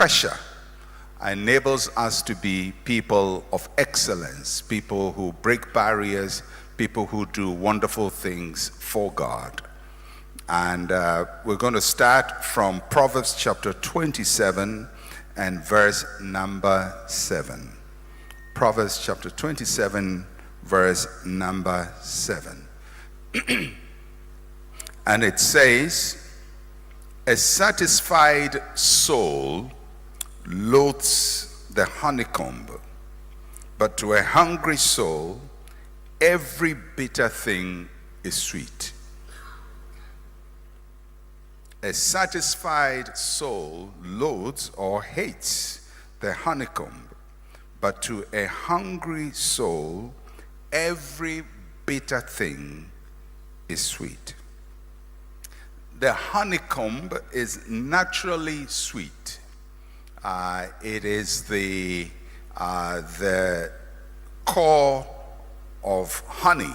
pressure enables us to be people of excellence, people who break barriers, people who do wonderful things for God. And we're going to start from Proverbs chapter 27 and verse number 7. Proverbs chapter 27, verse number 7. And it says, "A satisfied soul loathes the honeycomb, but to a hungry soul, every bitter thing is sweet." A satisfied soul loathes or hates the honeycomb, but to a hungry soul, every bitter thing is sweet. The honeycomb is naturally sweet. It is the core of honey,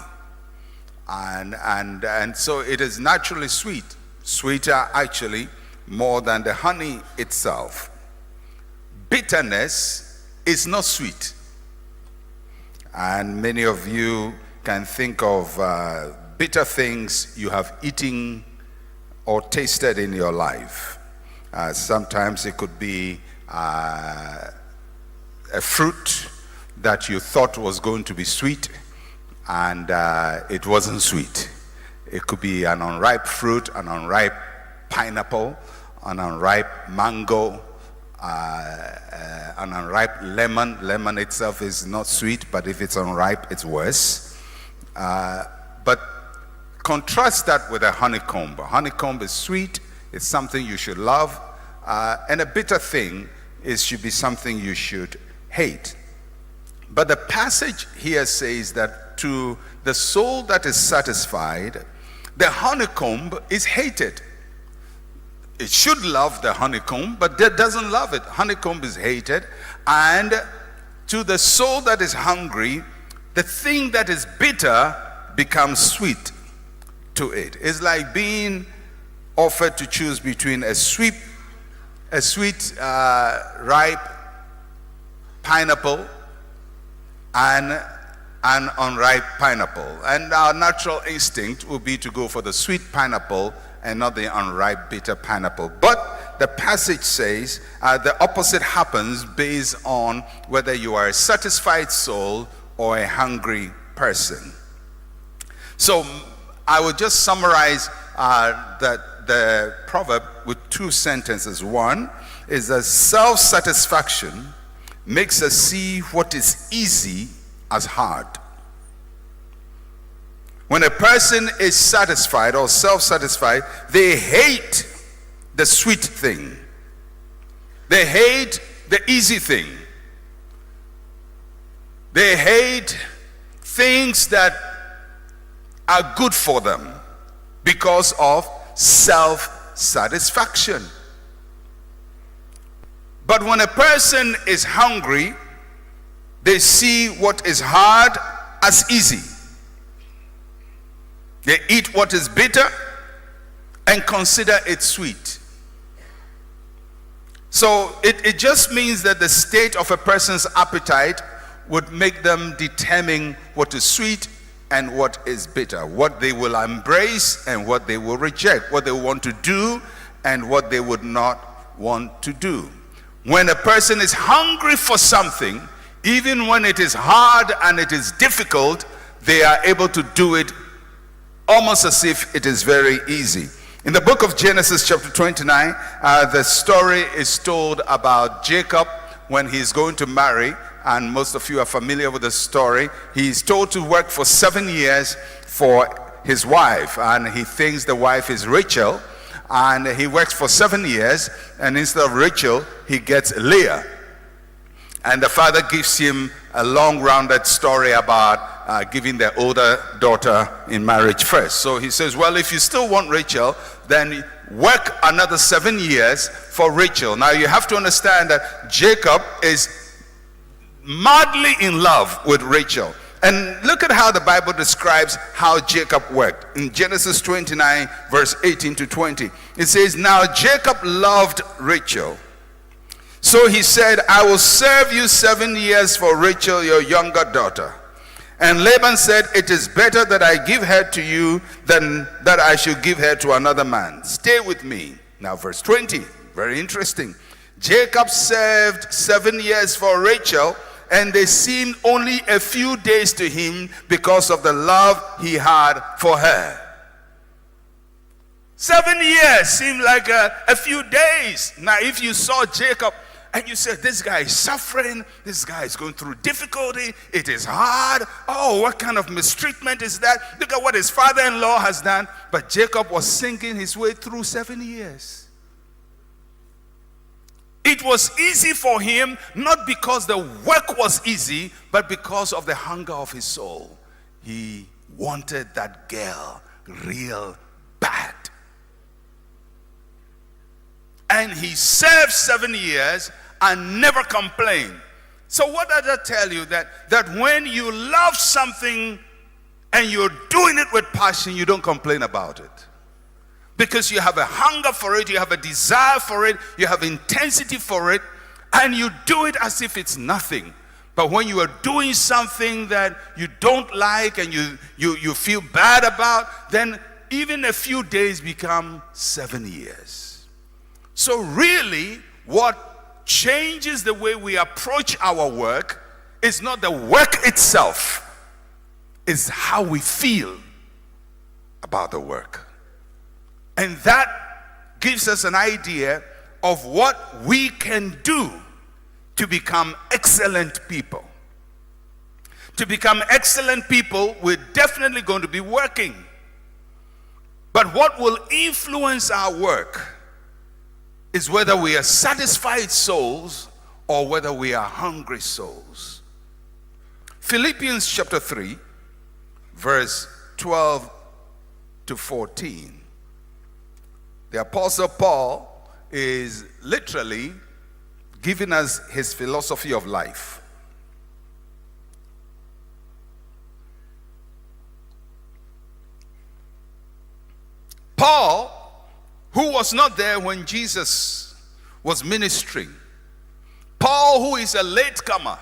and so it is naturally sweet, sweeter actually more than the honey itself. Bitterness is not sweet, and many of you can think of bitter things you have eaten or tasted in your life. Sometimes it could be a fruit that you thought was going to be sweet, and it wasn't sweet. It could be an unripe fruit, an unripe pineapple, an unripe mango, an unripe lemon. Lemon itself is not sweet, but if it's unripe, it's worse. But contrast that with a honeycomb. A honeycomb is sweet, it's something you should love, and a bitter thing should be something you should hate. But the passage here says that to the soul that is satisfied, the honeycomb is hated. It should love the honeycomb, but it doesn't love it. Honeycomb is hated. And to the soul that is hungry, the thing that is bitter becomes sweet to it. It's like being offered to choose between a sweet ripe pineapple and an unripe pineapple. And our natural instinct will be to go for the sweet pineapple and not the unripe bitter pineapple. But the passage says the opposite happens based on whether you are a satisfied soul or a hungry person. So I will just summarize the proverb with two sentences. One is that self-satisfaction makes us see what is easy as hard. When a person is satisfied or self-satisfied, they hate the sweet thing. They hate the easy thing. They hate things that are good for them because of self-satisfaction. But when a person is hungry, they see what is hard as easy. They eat what is bitter and consider it sweet. So it just means that the state of a person's appetite would make them determine what is sweet and what is bitter, what they will embrace and what they will reject, what they want to do and what they would not want to do. When a person is hungry for something, even when it is hard and it is difficult, they are able to do it almost as if it is very easy. In the book of Genesis chapter 29, the story is told about Jacob when he's going to marry, and most of you are familiar with the story. He's told to work for 7 years for his wife, and he thinks the wife is Rachel, and he works for 7 years, and instead of Rachel, he gets Leah. And the father gives him a long rounded story about giving the older daughter in marriage first. So he says, well, if you still want Rachel, then work another 7 years for Rachel. Now you have to understand that Jacob is madly in love with Rachel. And look at how the Bible describes how Jacob worked. In Genesis 29 verse 18 to 20, it says, now Jacob loved Rachel So he said, I will serve you 7 years for Rachel, your younger daughter. And Laban said, it is better that I give her to you than that I should give her to another man. Stay with me. Now verse 20, very interesting. Jacob served 7 years for Rachel, and they seemed only a few days to him because of the love he had for her. 7 years seemed like a few days. Now if you saw Jacob and you said, this guy is suffering, this guy is going through difficulty, it is hard, oh, what kind of mistreatment is that? Look at what his father-in-law has done. But Jacob was singing his way through 7 years. It was easy for him, not because the work was easy, but because of the hunger of his soul. He wanted that girl real bad. And he served 7 years and never complained. So what does that tell you? That when you love something and you're doing it with passion, you don't complain about it. Because you have a hunger for it, you have a desire for it, you have intensity for it, and you do it as if it's nothing. But when you are doing something that you don't like and you feel bad about, then even a few days become 7 years. So really, what changes the way we approach our work is not the work itself, it's how we feel about the work. And that gives us an idea of what we can do to become excellent people. To become excellent people, we're definitely going to be working. But what will influence our work is whether we are satisfied souls or whether we are hungry souls. Philippians chapter 3, verse 12 to 14. The Apostle Paul is literally giving us his philosophy of life. Paul, who was not there when Jesus was ministering. Paul, who is a latecomer,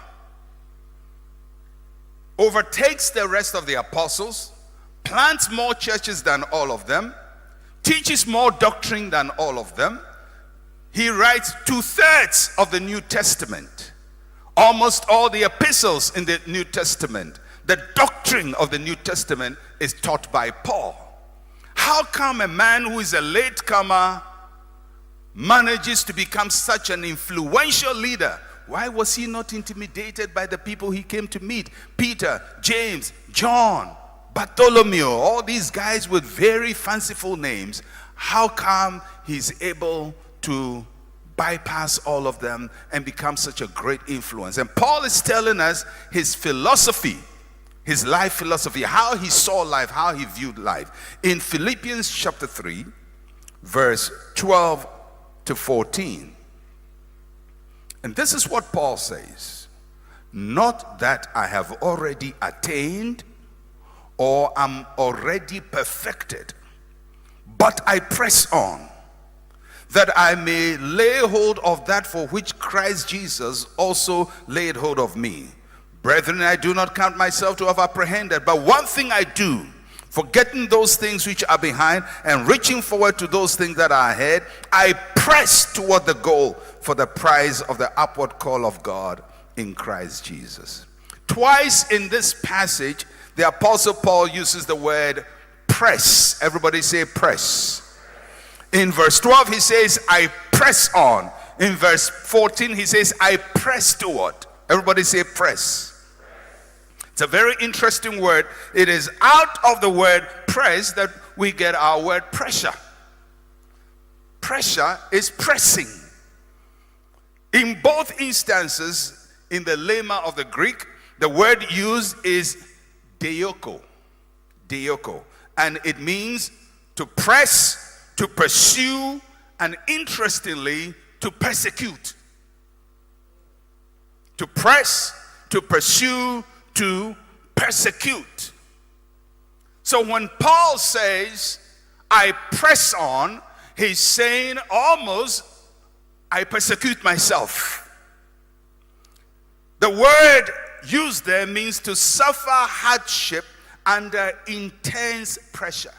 overtakes the rest of the apostles, plants more churches than all of them, teaches more doctrine than all of them. He writes 2/3 of the New Testament. Almost all the epistles in the New Testament, the doctrine of the New Testament is taught by Paul. How come a man who is a latecomer manages to become such an influential leader? Why was he not intimidated by the people he came to meet? Peter, James, John, Bartholomew, all these guys with very fanciful names. How come he's able to bypass all of them and become such a great influence? And Paul is telling us his philosophy, his life philosophy, how he saw life, how he viewed life. In Philippians chapter 3, verse 12 to 14. And this is what Paul says. Not that I have already attained or am already perfected, but I press on, that I may lay hold of that for which Christ Jesus also laid hold of me. Brethren, I do not count myself to have apprehended, but one thing I do, forgetting those things which are behind and reaching forward to those things that are ahead, I press toward the goal for the prize of the upward call of God in Christ Jesus. Twice in this passage, the Apostle Paul uses the word press. Everybody say press. In verse 12, he says, I press on. In verse 14, he says, I press toward. Everybody say press. It's a very interesting word. It is out of the word press that we get our word pressure. Pressure is pressing. In both instances, in the lemma of the Greek, the word used is deoko. Deoko. And it means to press, to pursue, and interestingly, to persecute. To press, to pursue, to persecute. So when Paul says, I press on, he's saying almost, I persecute myself. The word used there means to suffer hardship under intense pressure.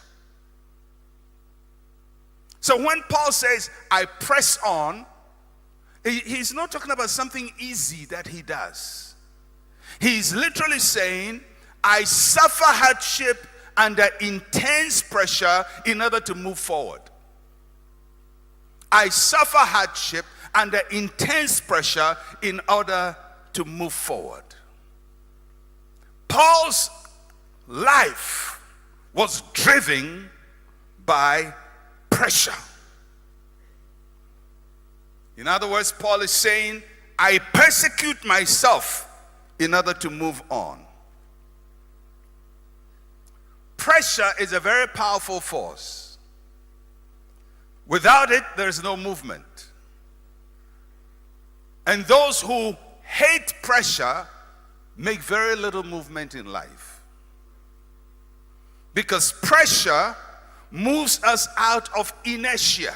So when Paul says, I press on, he's not talking about something easy that he does. He's literally saying, I suffer hardship under intense pressure in order to move forward. I suffer hardship under intense pressure in order to move forward. Paul's life was driven by pressure. In other words, Paul is saying, I persecute myself in order to move on. Pressure is a very powerful force. Without it, there is no movement. And those who hate pressure make very little movement in life. Because pressure moves us out of inertia.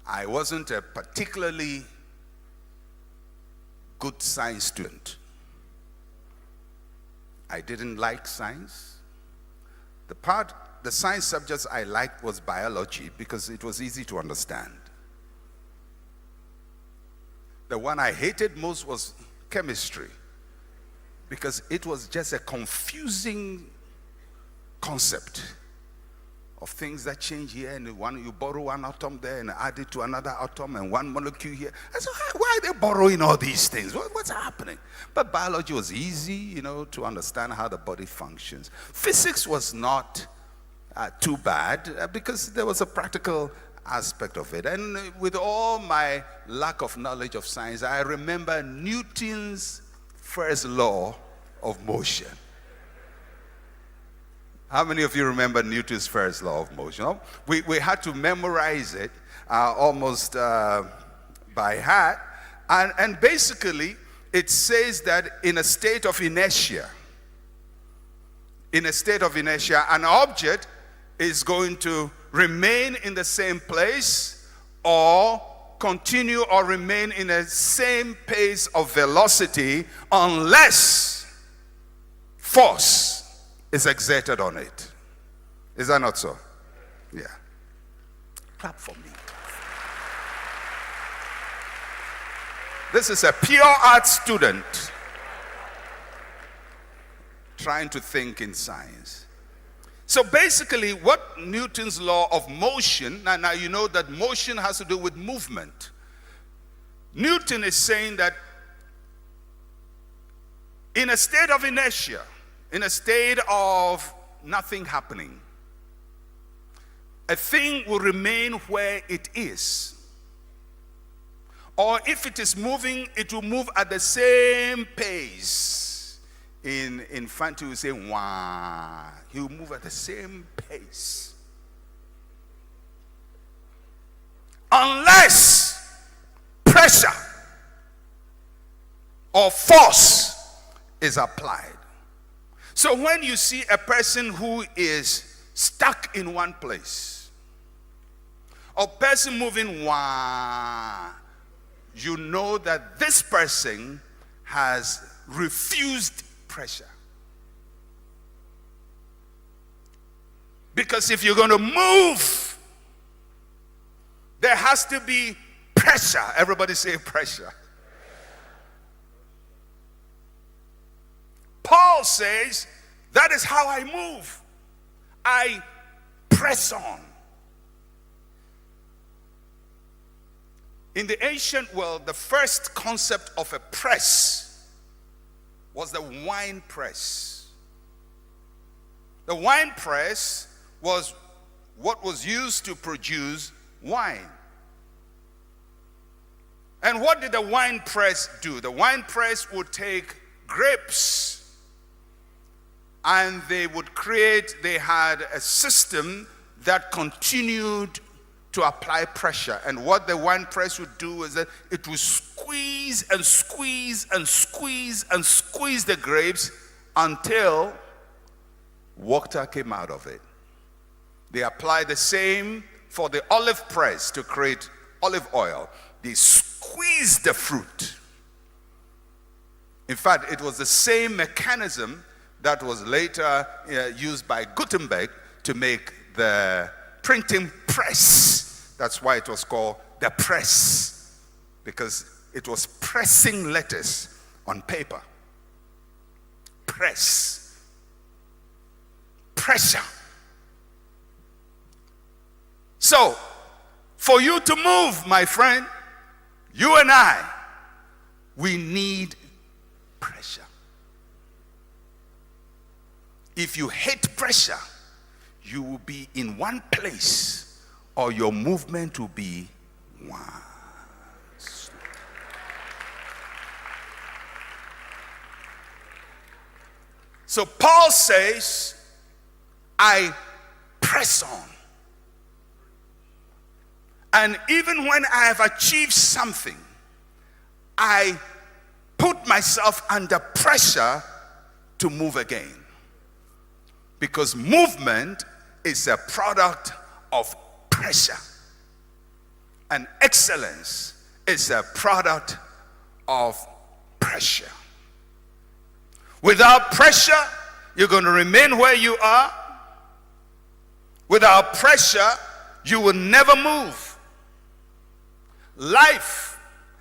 I wasn't a particularly good science student. I didn't like science. The science subjects I liked was biology because it was easy to understand. The one I hated most was chemistry because it was just a confusing concept of things that change here, and you borrow one atom there and add it to another atom and one molecule here. I said, why are they borrowing all these things? What's happening? But biology was easy, to understand how the body functions. Physics was not too bad because there was a practical aspect of it. And with all my lack of knowledge of science, I remember Newton's first law of motion. How many of you remember Newton's first law of motion? We had to memorize it almost by heart. And basically, it says that in a state of inertia, an object is going to remain in the same place or continue or remain in the same pace of velocity unless force is exerted on it. Is that not so? Yeah. Clap for me. This is a pure art student trying to think in science. So basically, what Newton's law of motion, now you know that motion has to do with movement. Newton is saying that in a state of inertia, in a state of nothing happening, a thing will remain where it is. Or if it is moving, it will move at the same pace. In Fanti, we say, wah. He will move at the same pace. Unless pressure or force is applied. So when you see a person who is stuck in one place, or person moving wah, you know that this person has refused pressure. Because if you're going to move, there has to be pressure. Everybody say pressure. Paul says, that is how I move. I press on. In the ancient world, the first concept of a press was the wine press. The wine press was what was used to produce wine. And what did the wine press do? The wine press would take grapes and they had a system that continued to apply pressure. And what the wine press would do is that it would squeeze and squeeze and squeeze and squeeze the grapes until water came out of it. They apply the same for the olive press to create olive oil. They squeeze squeeze the fruit. In fact, it was the same mechanism that was later used by Gutenberg to make the printing press. That's why it was called the press, because it was pressing letters on paper. Press. Pressure. So, for you to move, my friend, you and I, we need pressure. If you hate pressure, you will be in one place, or your movement will be one. So Paul says, I press on. And even when I have achieved something, I put myself under pressure to move again. Because movement is a product of pressure. And excellence is a product of pressure. Without pressure, you're going to remain where you are. Without pressure, you will never move. Life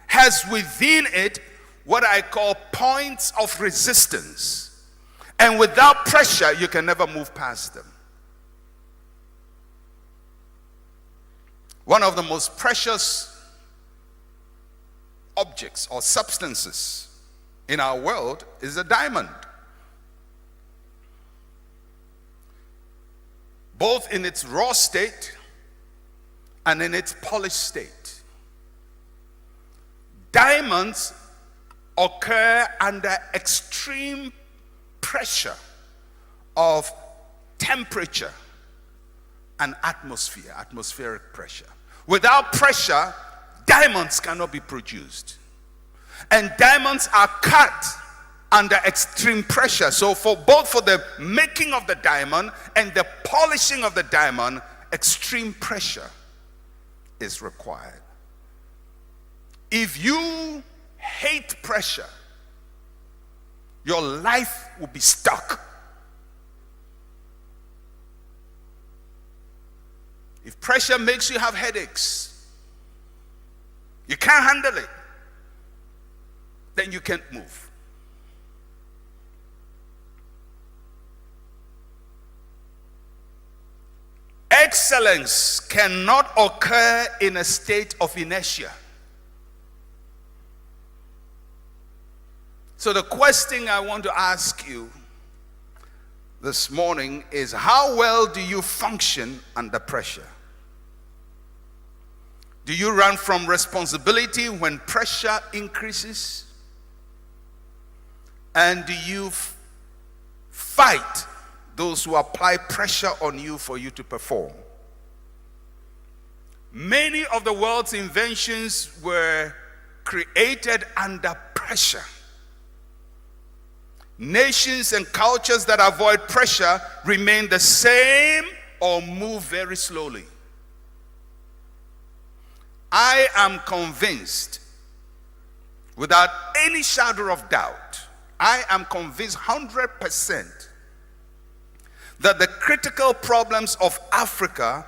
has within it what I call points of resistance. And without pressure, you can never move past them. One of the most precious objects or substances in our world is a diamond. Both in its raw state and in its polished state. Diamonds occur under extreme pressure of temperature and atmospheric pressure. Without pressure, diamonds cannot be produced. And diamonds are cut under extreme pressure. So for the making of the diamond and the polishing of the diamond, extreme pressure is required. If you hate pressure, your life will be stuck. If pressure makes you have headaches, you can't handle it, then you can't move. Excellence cannot occur in a state of inertia. So the question I want to ask you this morning is, how well do you function under pressure? Do you run from responsibility when pressure increases? And do you fight those who apply pressure on you for you to perform? Many of the world's inventions were created under pressure. Nations and cultures that avoid pressure remain the same or move very slowly. I am convinced, without any shadow of doubt, I am convinced 100% that the critical problems of Africa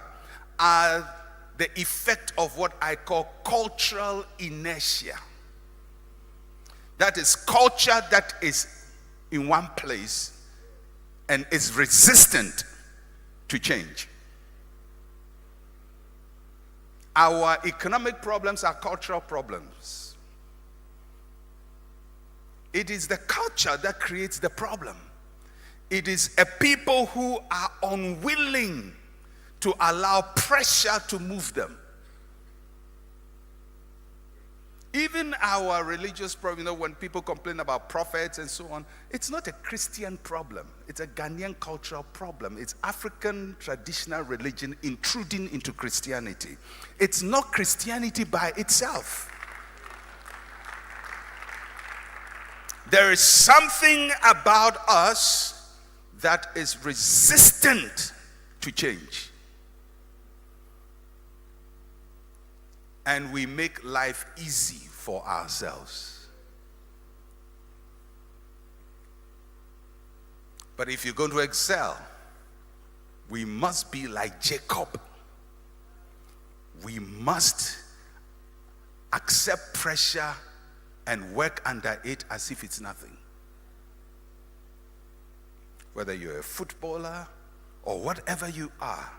are the effect of what I call cultural inertia. That is culture that is in one place and is resistant to change. Our economic problems are cultural problems. It is the culture that creates the problem. It is a people who are unwilling to allow pressure to move them. Even our religious problem, when people complain about prophets and so on, it's not a Christian problem. It's a Ghanaian cultural problem. It's African traditional religion intruding into Christianity. It's not Christianity by itself. There is something about us that is resistant to change. and we make life easy for ourselves. But if you're going to excel, we must be like Jacob. We must accept pressure and work under it as if it's nothing. Whether you're a footballer or whatever you are,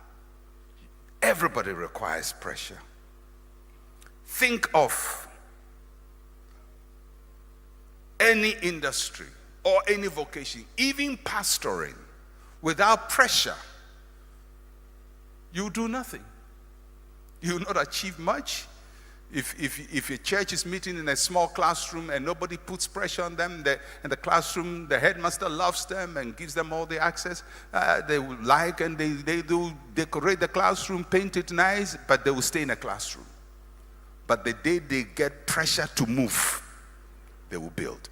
everybody requires pressure. Think of any industry or any vocation, even pastoring. Without pressure, you do nothing. You will not achieve much. If a church is meeting in a small classroom and nobody puts pressure on them, in the classroom, the headmaster loves them and gives them all the access they would like, and they do decorate the classroom, paint it nice, but they will stay in a classroom. But the day they get pressure to move, they will build.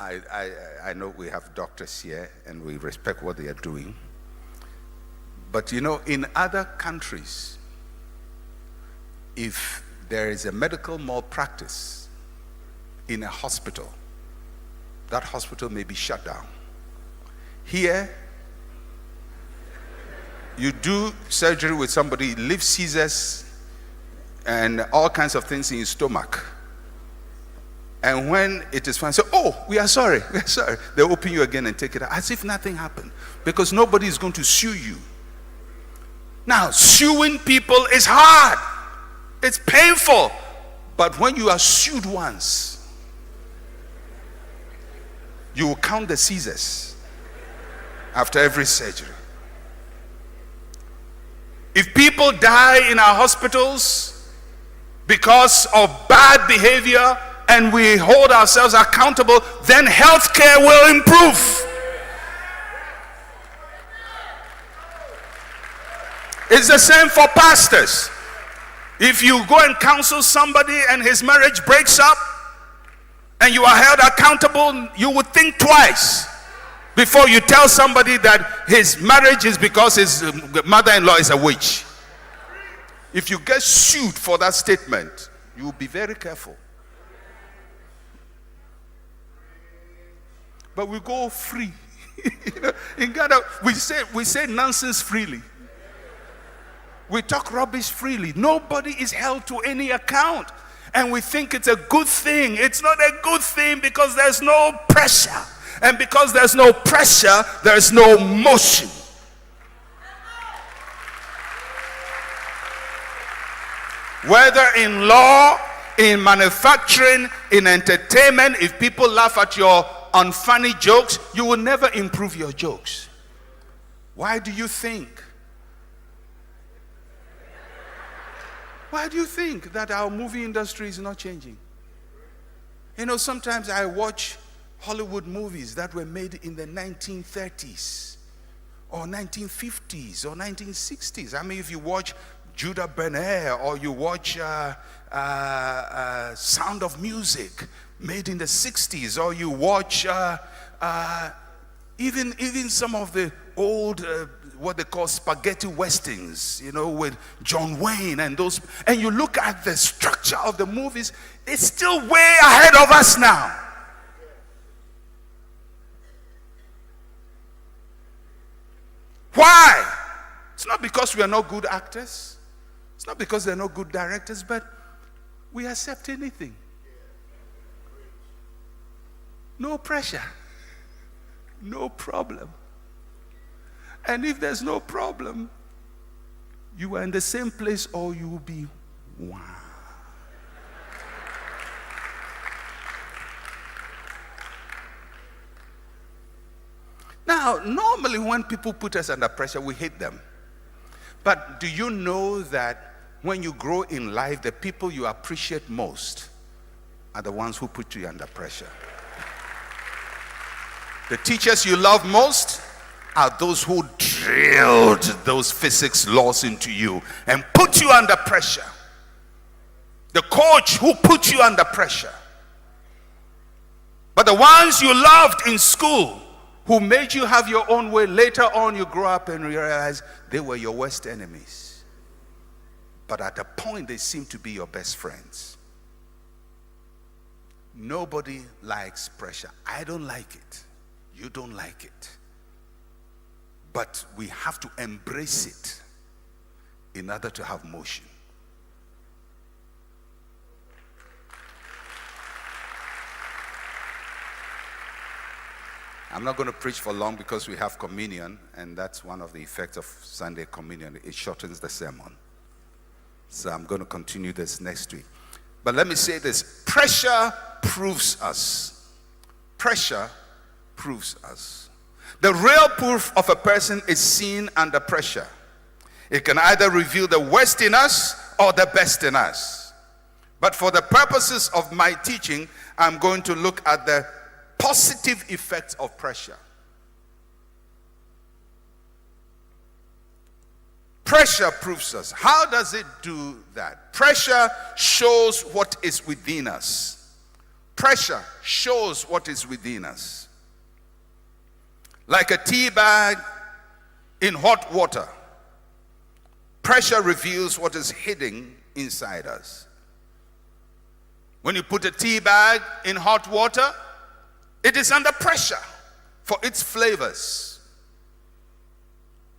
I know we have doctors here and we respect what they are doing. But you know, in other countries, if there is a medical malpractice in a hospital, that hospital may be shut down. Here, you do surgery with somebody, leave scissors and all kinds of things in your stomach. And when it is fine, say, oh, we are sorry. They open you again and take it out as if nothing happened, because nobody is going to sue you. Now, suing people is hard. It's painful. But when you are sued once, you will count the scissors after every surgery. If people die in our hospitals because of bad behavior, and we hold ourselves accountable, then healthcare will improve. It's the same for pastors. If you go and counsel somebody and his marriage breaks up and you are held accountable, you would think twice before you tell somebody that his marriage is because his mother-in-law is a witch. If you get sued for that statement, you will be very careful. But we go free. You know, in Ghana, we say nonsense freely. We talk rubbish freely. Nobody is held to any account. And we think it's a good thing. It's not a good thing because there's no pressure. And because there's no pressure, there's no motion. Whether in law, in manufacturing, in entertainment, if people laugh at your unfunny jokes, you will never improve your jokes. Why do you think? Why do you think that our movie industry is not changing? You know, sometimes I watch Hollywood movies that were made in the 1930s or 1950s or 1960s. I mean, if you watch Judah Ben-Hur or you watch Sound of Music made in the 60s, or you watch even some of the old what they call spaghetti westerns, you know, with John Wayne and those, and you look at the structure of the movies, it's still way ahead of us now. Why? It's not because we are not good actors. It's not because they're not good directors, but we accept anything. No pressure. No problem. And if there's no problem, you are in the same place or you will be wow. Now, normally when people put us under pressure, we hate them. But do you know that when you grow in life, the people you appreciate most are the ones who put you under pressure? The teachers you love most are those who drilled those physics laws into you and put you under pressure. The coach who put you under pressure. But the ones you loved in school, who made you have your own way, later on you grow up and realize they were your worst enemies. But at the point, they seem to be your best friends. Nobody likes pressure. I don't like it. You don't like it. But we have to embrace it in order to have motion. I'm not going to preach for long because we have communion, and that's one of the effects of Sunday communion. It shortens the sermon. So I'm going to continue this next week. But let me say this. Pressure proves us. Pressure proves us. The real proof of a person is seen under pressure. It can either reveal the worst in us or the best in us. But for the purposes of my teaching, I'm going to look at the positive effects of pressure. Pressure proves us. How does it do that? Pressure shows what is within us. Pressure shows what is within us. Like a tea bag in hot water, pressure reveals what is hidden inside us. When you put a tea bag in hot water, it is under pressure for its flavors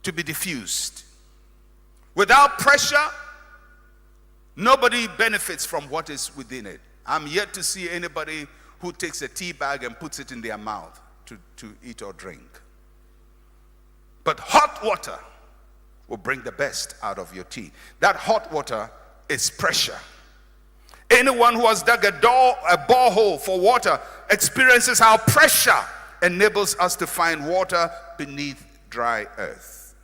to be diffused. Without pressure, nobody benefits from what is within it. I'm yet to see anybody who takes a tea bag and puts it in their mouth to eat or drink. But hot water will bring the best out of your tea. That hot water is pressure. Anyone who has dug a borehole for water experiences how pressure enables us to find water beneath dry earth.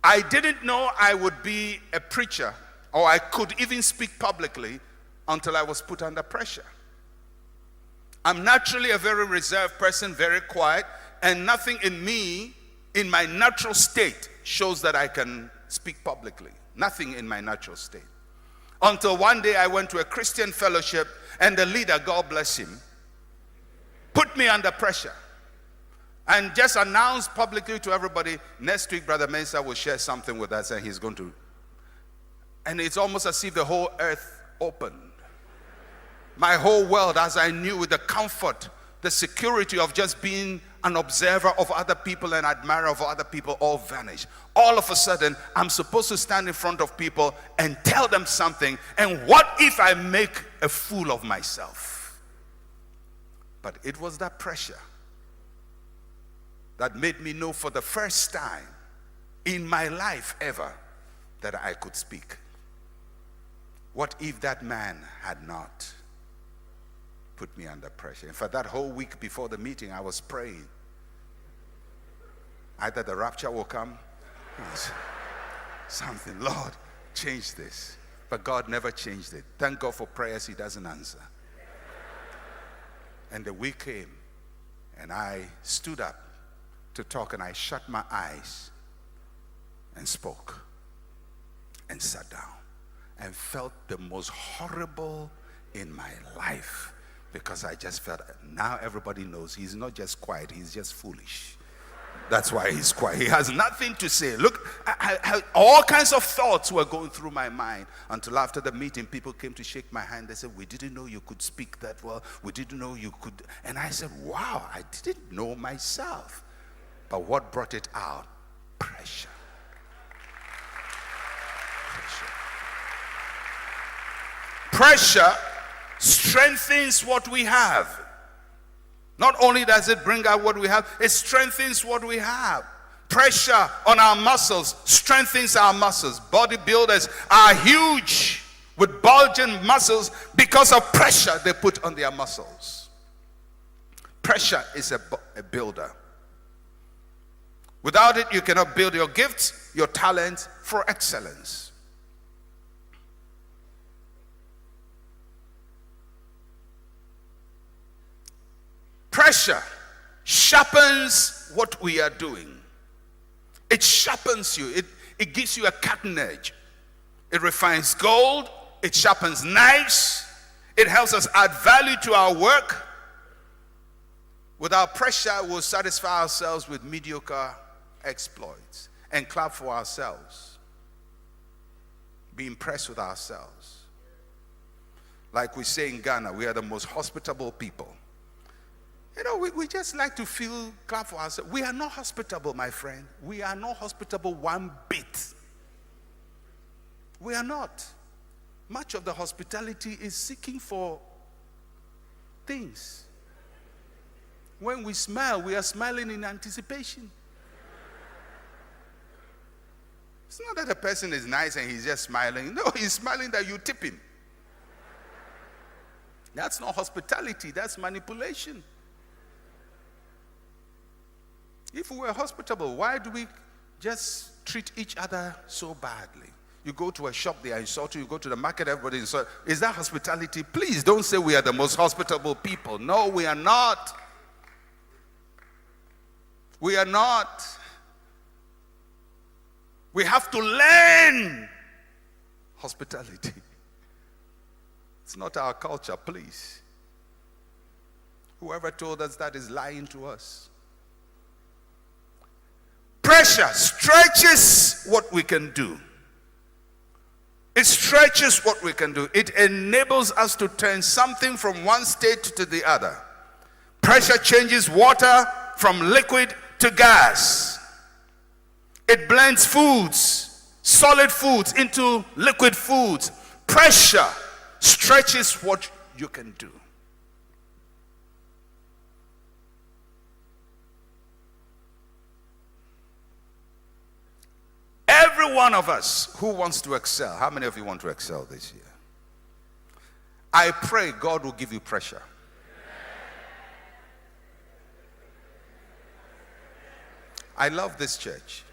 I didn't know I would be a preacher, or I could even speak publicly, until I was put under pressure. I'm naturally a very reserved person, very quiet, and nothing in me, in my natural state, shows that I can speak publicly. Nothing in my natural state. Until one day I went to a Christian fellowship, and the leader, God bless him, put me under pressure and just announced publicly to everybody, next week Brother Mensa will share something with us, and he's going to. And it's almost as if the whole earth opened. My whole world, as I knew, with the comfort, the security of just being an observer of other people and admirer of other people, all vanished. All of a sudden, I'm supposed to stand in front of people and tell them something. And what if I make a fool of myself? But it was that pressure that made me know for the first time in my life ever that I could speak. What if that man had not put me under pressure? In fact, that whole week before the meeting, I was praying. Either the rapture will come, something, Lord, change this. But God never changed it. Thank God for prayers He doesn't answer. And the week came, and I stood up to talk, and I shut my eyes and spoke and sat down and felt the most horrible in my life, because I just felt, now everybody knows he's not just quiet, he's just foolish. That's why he's quiet. He has nothing to say. Look, all kinds of thoughts were going through my mind, until after the meeting, people came to shake my hand. They said, we didn't know you could speak that well. We didn't know you could. And I said, wow, I didn't know myself. But what brought it out? Pressure. Pressure strengthens what we have. Not only does it bring out what we have, it strengthens what we have. Pressure on our muscles strengthens our muscles. Bodybuilders are huge with bulging muscles because of pressure they put on their muscles. Pressure is a builder. Without it, you cannot build your gifts, your talents for excellence. Pressure sharpens what we are doing. It sharpens you. It gives you a cutting edge. It refines gold. It sharpens knives. It helps us add value to our work. Without pressure, we'll satisfy ourselves with mediocre exploits and clap for ourselves. Be impressed with ourselves. Like we say in Ghana, we are the most hospitable people. You know, we just like to clap for ourselves. We are not hospitable, my friend. We are not hospitable one bit. We are not. Much of the hospitality is seeking for things. When we smile, we are smiling in anticipation. It's not that a person is nice and he's just smiling. No, he's smiling that you tip him. That's not hospitality, that's manipulation. If we were hospitable, why do we just treat each other so badly? You go to a shop, they are insulting. You go to the market, everybody is insulting. Is that hospitality? Please don't say we are the most hospitable people. No, we are not. We are not. We have to learn hospitality. It's not our culture, please. Whoever told us that is lying to us. Pressure stretches what we can do. It stretches what we can do. It enables us to turn something from one state to the other. Pressure changes water from liquid to gas. It blends foods, solid foods, into liquid foods. Pressure stretches what you can do. Every one of us who wants to excel, how many of you want to excel this year? I pray God will give you pressure. I love this church.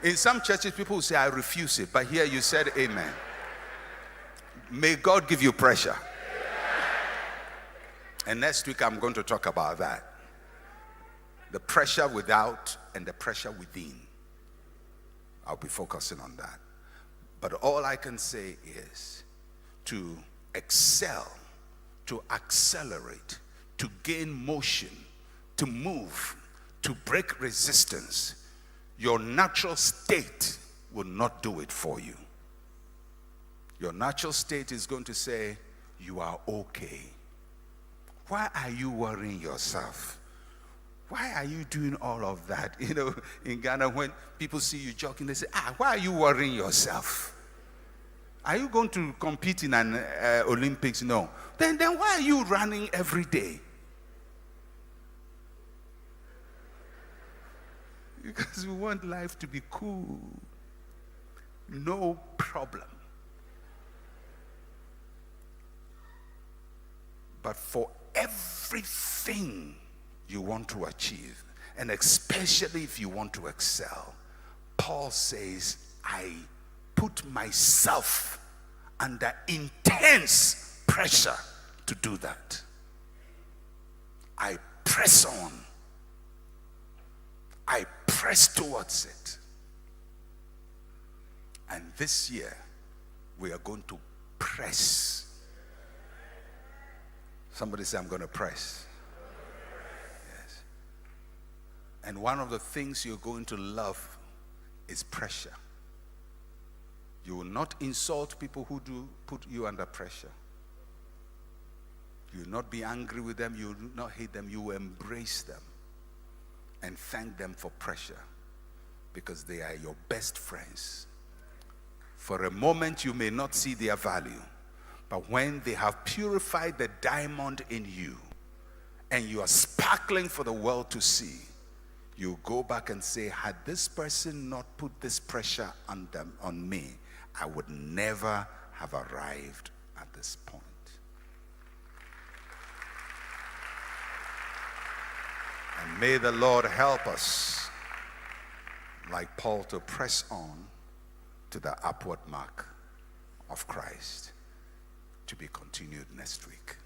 In some churches, people will say, I refuse it. But here you said amen. May God give you pressure. And next week, I'm going to talk about that. The pressure without and the pressure within. I'll be focusing on that. But all I can say is to excel, to accelerate, to gain motion, to move, to break resistance. Your natural state will not do it for you. Your natural state is going to say, you are okay. Why are you worrying yourself? Why are you doing all of that? You know, in Ghana, when people see you jogging, they say, why are you worrying yourself? Are you going to compete in an Olympics? No. Then why are you running every day? Because we want life to be cool. No problem. But for everything you want to achieve, and especially if you want to excel, Paul says, I put myself under intense pressure to do that. I press on. I press towards it. And this year, we are going to press. Somebody say, I'm going to press. Yes. And one of the things you're going to love is pressure. You will not insult people who do put you under pressure. You will not be angry with them. You will not hate them. You will embrace them and thank them for pressure, because they are your best friends. For a moment, you may not see their value, but when they have purified the diamond in you and you are sparkling for the world to see, you go back and say, had this person not put this pressure on me, I would never have arrived at this point. And may the Lord help us, like Paul, to press on to the upward mark of Christ, to be continued next week.